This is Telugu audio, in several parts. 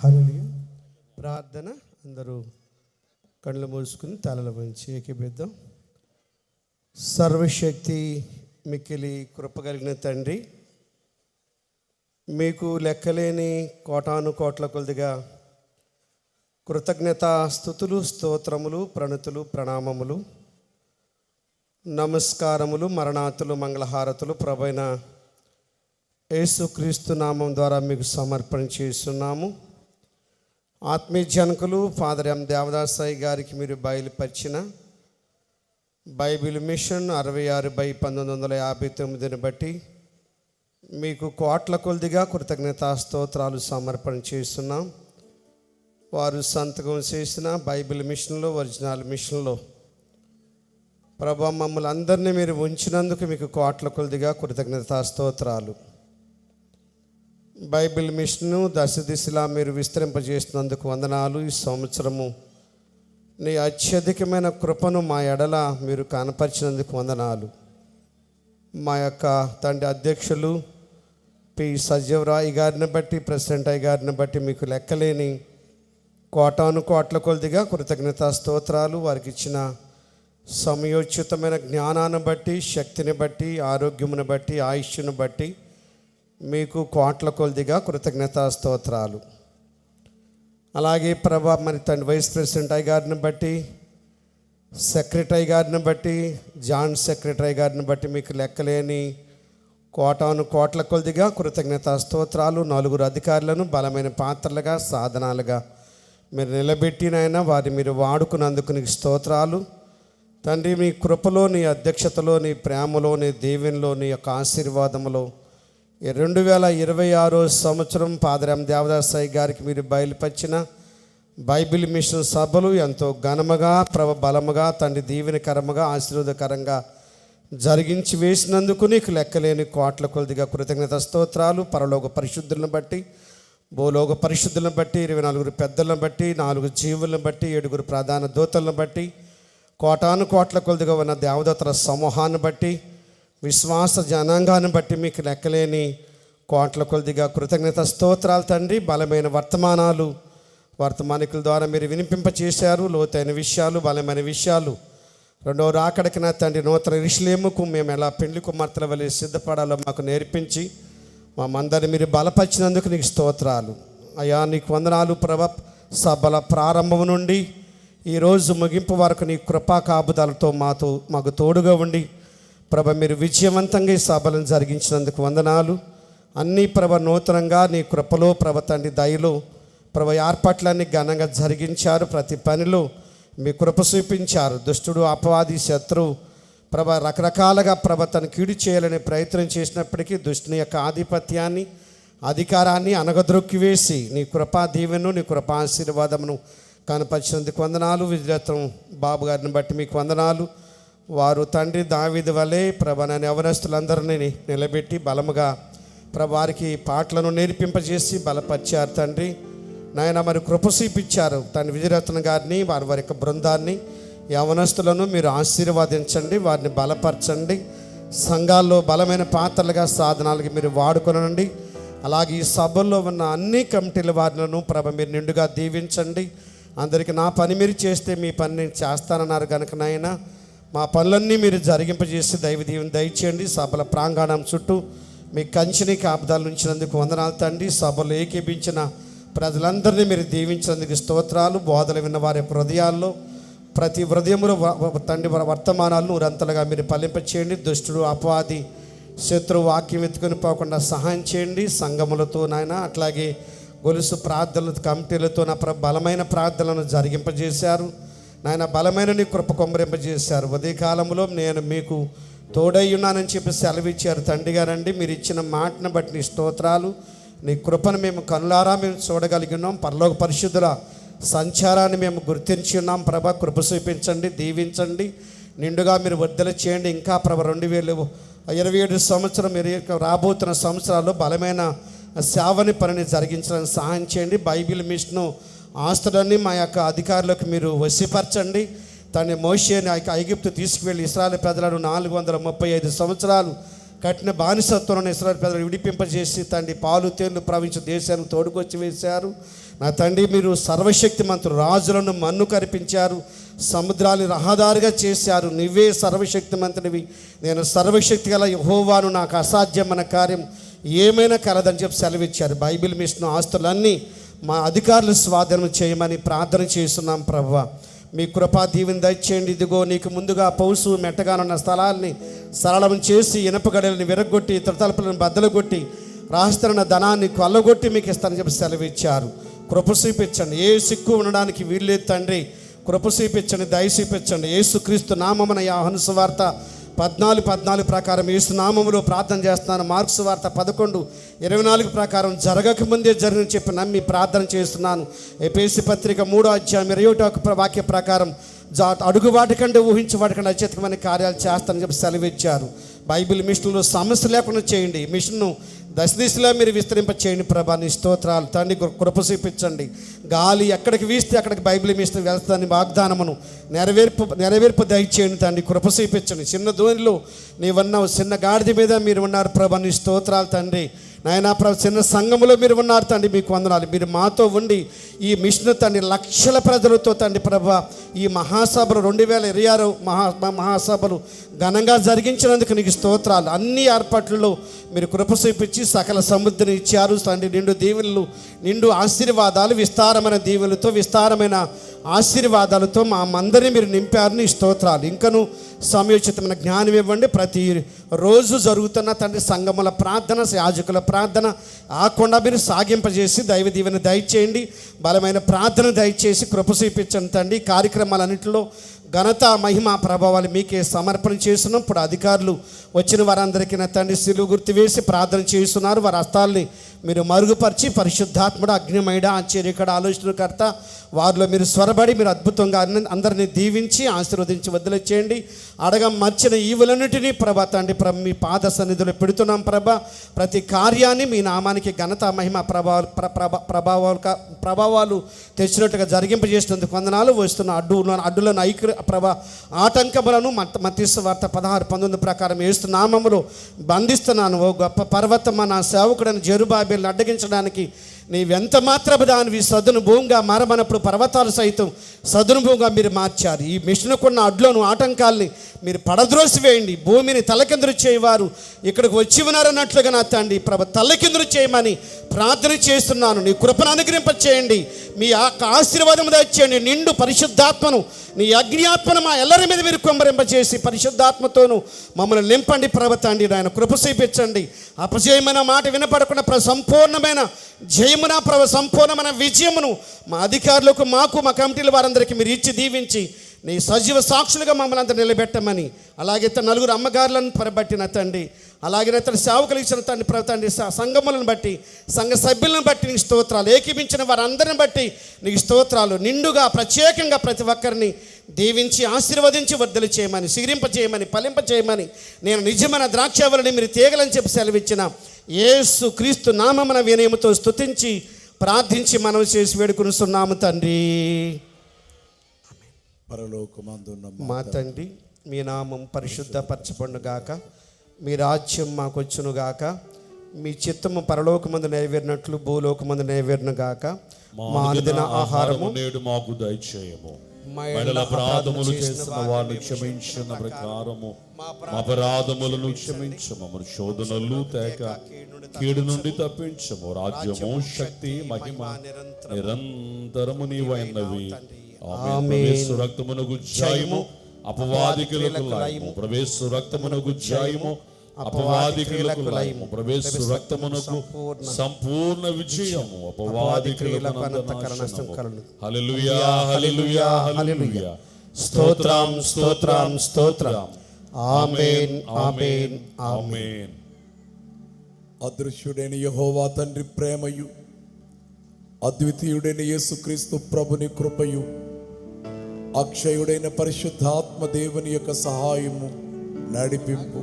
హల్లెలూయా. ప్రార్థన. అందరూ కళ్ళు మూసుకుని తలల వంచి ఏకీభవిద్దాం. సర్వశక్తి మిక్కిలి కృపగలిగిన తండ్రి, మీకు లెక్కలేని కోటాను కోట్ల కొలదిగా కృతజ్ఞత స్తుతులు, స్తోత్రములు, ప్రణతులు, ప్రణామములు, నమస్కారములు, మరణాతులు, మంగళహారతులు ప్రభైన యేసుక్రీస్తు నామం ద్వారా మీకు సమర్పణ చేస్తున్నాము. ఆత్మీయ జనకులు ఫాదర్ ఎం దేవదాసాయి గారికి మీరు బయలుపరిచిన బైబిల్ మిషన్ 66/1959 బట్టి మీకు కోట్ల కొలదిగా కృతజ్ఞతా స్తోత్రాలు సమర్పణ చేస్తున్నాం. వారు సంతకం చేసిన బైబిల్ మిషన్లో, ఒరిజినల్ మిషన్లో ప్రభా మమ్మల్ని అందరినీ మీరు ఉంచినందుకు మీకు కోట్ల కొలదిగా కృతజ్ఞతా స్తోత్రాలు. బైబిల్ మిషన్ను దశ దిశలా మీరు విస్తరింపజేసినందుకు వందనాలు. ఈ సంవత్సరము నీ అత్యధికమైన కృపను మా ఎడల మీరు కనపరిచినందుకు వందనాలు. మా యొక్క తండ్రి అధ్యక్షులు పి సజీవరాయ్ గారిని బట్టి, ప్రెసిడెంట్ అయ్య గారిని బట్టి మీకు లెక్కలేని కోటాను కోట్ల కొలదిగా కృతజ్ఞతా స్తోత్రాలు. వారికి ఇచ్చిన సమయోచితమైన జ్ఞానాన్ని బట్టి, శక్తిని బట్టి, ఆరోగ్యమును బట్టి, ఆయుష్ను బట్టి మీకు కోట్ల కొలదిగా కృతజ్ఞతా స్తోత్రాలు. అలాగే ప్రభా మరి తండ్రి వైస్ ప్రెసిడెంట్ అయ్య గారిని బట్టి, సెక్రటరీ గారిని బట్టి, జాయింట్ సెక్రటరీ గారిని బట్టి మీకు లెక్కలేని కోటాను కోట్ల కొలదిగా కృతజ్ఞతా స్తోత్రాలు. 9 అధికారులను బలమైన పాత్రలుగా, సాధనాలుగా మీరు నిలబెట్టినైనా వారిని మీరు వాడుకున్నందుకు నీకు స్తోత్రాలు తండ్రి. మీ కృపలో, నీ అధ్యక్షతలో, నీ ప్రేమలో, నీ దీవెనలో, నీ యొక్క ఆశీర్వాదములో 2026 సంవత్సరం ఫాదర్ ఎం దేవదాసాయి గారికి మీరు బయలుపరిచిన బైబిల్ మిషన్ సభలు ఎంతో ఘనముగా, బలముగా, తండ్రి దీవెనకరముగా, ఆశీర్వాదకరంగా జరిగించి వేసినందుకు నీకు లెక్కలేని కోట్ల కొలదిగా కృతజ్ఞత స్తోత్రాలు. పరలోక పరిశుద్ధులను బట్టి, భూలోక పరిశుద్ధులను బట్టి, 24 పెద్దలను బట్టి, 4 జీవులను బట్టి, 7 ప్రధాన దూతలను బట్టి, కోటాను కోట్ల కొలదిగా ఉన్న దేవదూతల సమూహాన్ని బట్టి, విశ్వాస జనాంగాన్ని బట్టి మీకు లెక్కలేని కోట్ల కొలదిగా కృతజ్ఞత స్తోత్రాలు తండ్రి. బలమైన వర్తమానికుల ద్వారా మీరు వినిపింపచేశారు. లోతైన విషయాలు, బలమైన విషయాలు. రెండవ రాకడికి నా తండ్రి నూతన యెరూషలేముకు మేము ఎలా పెళ్లి కుమార్తెల వలె సిద్ధపడాలో మాకు నేర్పించి మమ్మందరినీ మీరు బలపరిచినందుకు నీకు స్తోత్రాలు అయ్యా. నీకు వందనాలు ప్రభ. సభల ప్రారంభం నుండి ఈరోజు ముగింపు వరకు నీ కృపా కాపుదలతో మాకు తోడుగా ఉండి ప్రభ మీరు విజయవంతంగా ఈ సభలను జరిగించినందుకు వందనాలు. అన్నీ ప్రభ నూతనంగా నీ కృపలో ప్రభ తండ్రి దయలో ప్రభ ఏర్పాట్లన్నీ ఘనంగా జరిగించారు. ప్రతి పనిలో మీ కృప చూపించారు. దుష్టుడు, అపవాది, శత్రువు ప్రభ రకరకాలుగా ప్రభ తను కీడు చేయాలని ప్రయత్నం చేసినప్పటికీ దుష్టుని యొక్క ఆధిపత్యాన్ని, అధికారాన్ని అనగద్రొక్కివేసి నీ కృపా దీవెను, నీ కృపా ఆశీర్వాదమును కనపరిచినందుకు వందనాలు. విజయరత్నం బాబు గారిని బట్టి మీకు వందనాలు. వారు తండ్రి దావీదు వలె ప్రభ నన్ను యవనస్తులందరినీ నిలబెట్టి బలముగా వారికి పాటలను నేర్పింపజేసి బలపరిచారు తండ్రి నాయన. మరి కృప చూపించారు తండ్రి విజయరత్న గారిని, వారి యొక్క బృందాన్ని, యవనస్తులను మీరు ఆశీర్వదించండి, వారిని బలపరచండి. సంఘాల్లో బలమైన పాత్రలుగా, సాధనాలుగా మీరు వాడుకొనండి. అలాగే ఈ సభల్లో ఉన్న అన్ని కమిటీల వారిలను ప్రభ మీరు నిండుగా దీవించండి. అందరికీ నా పని మీరు చేస్తే మీ పని నేను చేస్తానన్నారు కనుక నాయన మా పనులన్నీ మీరు జరిగింపజేసి దైవ దీవెన దయచేయండి. సభల ప్రాంగణం చుట్టూ మీ కంచెని కాపుదాలు ఉంచినందుకు వందనాలు తండ్రి. సభలో ఏకీపించిన ప్రజలందరినీ మీరు దీవించినందుకు స్తోత్రాలు. బోధలు విన్న వారి హృదయాల్లో ప్రతి హృదయంలో తండ్రి వర్తమానాలను ఊరంతలుగా మీరు ఫలింపచేయండి. దుష్టుడు, అపవాది, శత్రువు వాక్యం ఎత్తుకొని పోకుండా సహాయం చేయండి. సంఘములతో నాయన అట్లాగే గొలుసు ప్రార్థనలు, కమిటీలతో నా బలమైన ప్రార్థనలను జరిగింపజేశారు నాయన. బలమైన నీ కృప కొమ్మరింపజేశారు. ఉదయకాలంలో నేను మీకు తోడై ఉన్నానని చెప్పి సెలవిచ్చారు తండ్రి గారండి. మీరు ఇచ్చిన మాటను బట్టి నీ స్తోత్రాలు. నీ కృపను మేము కనులారా మేము చూడగలిగి ఉన్నాం. పరలోక పరిశుద్ధుల సంచారాన్ని మేము గుర్తించి ఉన్నాం. ప్రభ కృప చూపించండి, దీవించండి, నిండుగా మీరు వర్ధల చేయండి. ఇంకా ప్రభ 2027 సంవత్సరం మీరు రాబోతున్న సంవత్సరాల్లో బలమైన సేవని పనిని జరిగించడానికి సహాయం చేయండి. బైబిల్ మిషను ఆస్తులన్నీ మా యొక్క అధికారులకు మీరు వశపరచండి. తన మోషేని ఐగుప్తు తీసుకువెళ్ళి ఇశ్రాయేలు ప్రజలను 435 సంవత్సరాలు కఠిన బానిసత్వంలో ఇశ్రాయేలు ప్రజలను విడిపింపజేసి తండ్రి పాలు తేళ్లు ప్రవహించే దేశానికి తోడుకొచ్చి వేశారు. నా తండ్రి మీరు సర్వశక్తిమంతులు, రాజులను మన్ను కరిపించారు, సముద్రాన్ని రహదారిగా చేశారు. నువ్వే సర్వశక్తిమంతుడివి, నేను సర్వశక్తి గల యెహోవాను, నాకు అసాధ్యమైన కార్యం ఏమైనా కలదని చెప్పి సెలవిచ్చారు. బైబిల్ మిషన్ ఆస్తులన్నీ మా అధికారులు స్వాధీనం చేయమని ప్రార్థన చేస్తున్నాం. ప్రభువా మీ కృపా దీవెన దయచేయండి. ఇదిగో నీకు ముందుగా పౌసు మెట్టగానున్న స్థలాల్ని సరళం చేసి ఇనపగడలని విరగొట్టి త్రితలుపులను బద్దలుగొట్టి రాస్తున్న ధనాన్ని కొల్లగొట్టి మీకు ఇస్తానని చెప్పి సెలవిచ్చారు. కృప చూపించండి, ఏ సిక్కు ఉండడానికి వీల్లేదు తండ్రి. కృప చూపించండి, దయ చూపించండి. యేసుక్రీస్తు నామమున యోహాను సువార్త 14:14 ప్రకారం యేసు నామములో ప్రార్థన చేస్తున్నాను. మార్క్స్ వార్త 11:24 ప్రకారం జరగకముందే జరిగిన చెప్పి నమ్మి ప్రార్థన చేస్తున్నాను. ఎఫెసీ పత్రిక 3:21 వాక్య ప్రకారం అడుగు వాటికంటే ఊహించి వాటికంటే అత్యధికమైన కార్యాలు చేస్తానని చెప్పి సెలవిచ్చారు. బైబిల్ మిషన్లో సమస్య లేకుండా చేయండి. మిషన్ను దశదిశలో మీరు విస్తరింప చేయండి. ప్రభా నీ స్తోత్రాలు తండ్రి, కృప చూపించండి. గాలి ఎక్కడికి వీస్తే అక్కడికి బైబిల్ మిషన్ వెళ్తాని వాగ్దానమును నెరవేర్పు దయచేయండి తండ్రి, కృప చూపించండి. చిన్న ధోనిలో నీవన్నావు, చిన్న గాడిద మీద మీరు ఉన్నారు ప్రభా నీ స్తోత్రాలు తండ్రి. నాయనా ప్రభు, చిన్న సంఘములో మీరు ఉన్నారు తండ్రి, మీకు వందనాలు. మీరు మాతో ఉండి ఈ మిషన్ తండ్రి లక్షల ప్రజలతో తండ్రి ప్రభా ఈ మహాసభలు 2026 మహాసభలు ఘనంగా జరిగించినందుకు నీకు స్తోత్రాలు. అన్ని ఏర్పాట్లలో మీరు కృప చూపించి సకల సముద్రం ఇచ్చారు తండ్రి. నిండు దీవెనలు, నిండు ఆశీర్వాదాలు, విస్తారమైన దీవెనలతో విస్తారమైన ఆశీర్వాదాలతో మా అందరినీ మీరు నింపారు. నీ స్తోత్రాలు. ఇంకను సమయోచితమైన జ్ఞానం ఇవ్వండి. ప్రతి రోజు జరుగుతున్న తండ్రి సంఘముల ప్రార్థన, యాజకుల ప్రార్థన ఆకుండా మీరు సాగింపజేసి దైవ దీవెన దయచేయండి. బలమైన ప్రార్థన దయచేసి కృప చూపించండి తండ్రి. కార్యక్రమాలన్నింటిలో ఘనత, మహిమ, ప్రభావాలు మీకే సమర్పణ చేస్తున్నాం. ఇప్పుడు అధికారులు వచ్చిన వారందరికీ నా తండ్రి సిలువ గుర్తు వేసి ప్రార్థన చేస్తున్నారు. వారి హస్తాల్ని మీరు మరుగుపరిచి పరిశుద్ధాత్ముడు, అగ్నిమయుడ, ఆశ్చర్యకర, ఆలోచనకర్త వారిలో మీరు స్వరబడి మీరు అద్భుతంగా అందరినీ దీవించి ఆశీర్వదించి వదిలేచేయండి. మర్చిన ఈవులన్నిటినీ ప్రభా తండ్రి మీ పాద సన్నిధిలో పెడుతున్నాం ప్రభా. ప్రతి కార్యాన్ని మీ నామానికి ఘనత, మహిమ, ప్రభావాలు తెచ్చినట్టుగా జరిగింపజేసినందుకు వందనాలు. వస్తున్న అడ్డులను ప్రభా ఆటంకములను మత్తయి వార్త 16:19 ప్రకారం యేసు నామములో బంధిస్తున్నాను. ఓ గొప్ప పర్వతమ్మ, నా సేవకుడైన జెరుబాబెలును అడ్డగించడానికి నీవెంత మాత్రపు దానివి సదునుభూంగా మారమన్నప్పుడు పర్వతాలు సైతం సదునుభూంగా మీరు మార్చారు. ఈ మిషన్కున్న అడ్లను, ఆటంకాల్ని మీరు పడద్రోసి వేయండి. భూమిని తలకిందులు చేయవారు ఇక్కడికి వచ్చి ఉన్నారన్నట్లుగా నా తండ్రి తలకిందులు చేయమని ప్రార్థన చేస్తున్నాను. నీ కృపను అనుగ్రహింప చేయండి. మీ ఆశీర్వాదం దయచేయండి. నిండు పరిశుద్ధాత్మను, నీ అగ్నియాత్మను మా ఎల్లరి మీద మీరు కుమ్మరింపచేసి పరిశుద్ధాత్మతోనూ మమ్మల్ని నింపండి తండ్రి. ఆయన కృప చూపించండి. అపజయమైన మాట వినపడకుండా సంపూర్ణమైన జయమున సంపూర్ణమైన విజయమును మా అధికారులకు, మాకు, మా కమిటీల వారందరికీ మీరు ఇచ్చి దీవించి నీ సజీవ సాక్షులుగా మమ్మల్ని అంతా నిలబెట్టమని, అలాగే నలుగురు అమ్మగారులను పరబట్టిన తండ్రి, అలాగే సేవకులు ఇచ్చిన తండ్రి సంఘములను బట్టి, సంఘ సభ్యులను బట్టి నీకు స్తోత్రాలు. ఏకీపించిన వారందరిని బట్టి నీకు స్తోత్రాలు. నిండుగా ప్రత్యేకంగా ప్రతి ఒక్కరిని దీవించి ఆశీర్వదించి వర్ధలు చేయమని, సిగిరింప చేయమని, ఫలింప చేయమని, నేను నిజమైన ద్రాక్షావళిని మీరు తీగలని చెప్పి సెలవిచ్చిన యేసు క్రీస్తు నామమున వినయముతో స్తుతించి ప్రార్థించి మనం చేసి వేడుకొనుస్తున్నాము తండ్రి. పరలోకమందున్న మా తండ్రి, మీ నామం పరిశుద్ధపరచబడుగాక, మీ రాజ్యం మాకు వచ్చునుగాక, మీ చిత్తము పరలోకమందు నెరవేరినట్లు భూలోకమందు నెరవేరునుగాక. మా అనుదిన ఆహారము నేడు మాకు దయచేయము. అపరాధములు చేసిన వారిని క్షమించిన ప్రకారము మా అపరాధములను క్షమించము. శోధనలు తేక కీడు నుండి తప్పించము. రాజ్యము, శక్తి, మహిమ నిరంతరము నీవైనవి. ప్రవేశ రక్తమునకు జయము, అపవాదికులకు లయము. ప్రవేశ రక్తమునకు జయము, అపవాదికులకు లయము. ప్రవేశ రక్తమునకు సంపూర్ణ విజయము, అపవాదికులకు హల్లెలూయా, హల్లెలూయా, హల్లెలూయా. స్తోత్రం, స్తోత్రం, స్తోత్రం. ఆమేన్, ఆమేన్, ఆమేన్. అదృశ్యుడైన యెహోవా తండ్రి ప్రేమయు, అద్వితీయుడైన యేసుక్రీస్తు ప్రభుని కృపయు, అక్షయుడైన పరిశుద్ధాత్మ దేవుని యొక్క సహాయము, నడిపింపు,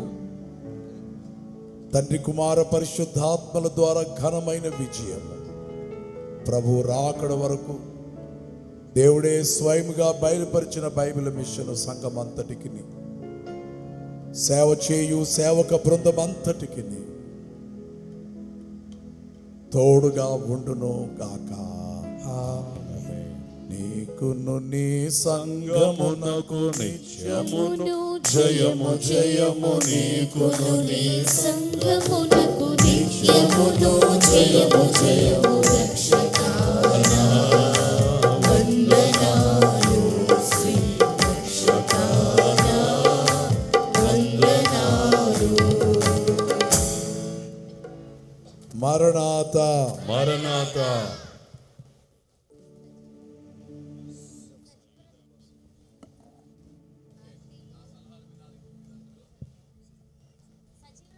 తండ్రి కుమార పరిశుద్ధాత్మల ద్వారా ఘనమైన విజయం, ప్రభు రాకడ వరకు దేవుడే స్వయంగా బయలుపరిచిన బైబిల్ మిషన్ సంఘం అంతటికి సేవ చేయు సేవక బృందం అంతటికి తోడుగా ఉండును గాక. నీకును నీ సంగమునకు నిత్యమును జయము జయము. నీకును నీ సంగమునకు నిత్యమును జయము జయము. రక్షకానా వందనాలు, శ్రీ రక్షకానా వందనాలు. మరణాత మరణాత.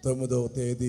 తొమ్మిదవ తేదీ